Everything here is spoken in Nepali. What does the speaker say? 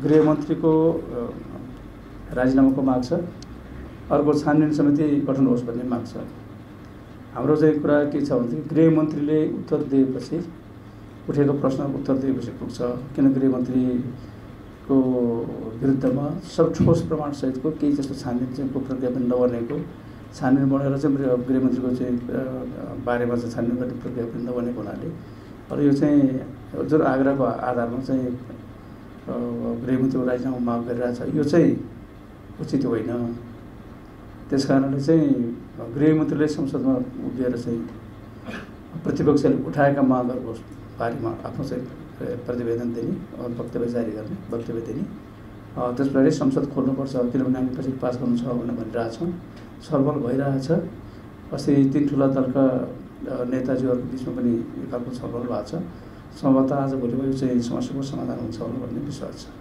गृहमन्त्रीको राजीनामाको माग छ, अर्को छानबिन समिति गठन होस् भन्ने माग छ। हाम्रो चाहिँ कुरा के छ भने गृहमन्त्रीले उत्तर दिएपछि उठेको प्रश्नको उत्तर दिएपछि पुग्छ, किन गृहमन्त्रीको विरुद्धमा सब ठोस प्रमाणसहितको केही जस्तो छानबिन चाहिँ को प्रक्रिया पनि नबनेको, छानबिन बनेर चाहिँ गृहमन्त्रीको चाहिँ बारेमा चाहिँ छानबिन गर्ने प्रक्रिया पनि नबनेको हुनाले अब यो चाहिँ जुन आग्रहको आधारमा चाहिँ गृहमन्त्रीको राजीनामा माग गरिरहेछ यो चाहिँ उचित होइन। त्यस कारणले चाहिँ गृहमन्त्रीले संसदमा उभिएर चाहिँ प्रतिपक्षले उठाएका मागहरूको बारेमा आफ्नो चाहिँ प्रतिवेदन दिने, वक्तव्य जारी गर्ने, वक्तव्य दिने, त्यसपछि संसद खोल्नुपर्छ, किनभने हामी पछि पास गर्नु छ भनेर भनिरहेछौँ। छलफल भइरहेछ। अस्ति 3 ठुला दलका नेताजीहरूको बिचमा पनि एक खालको छलफल भएको छ। सम्भवतः आज भोलि यो चाहिँ समस्याको समाधान हुन्छ भन्ने विश्वास छ।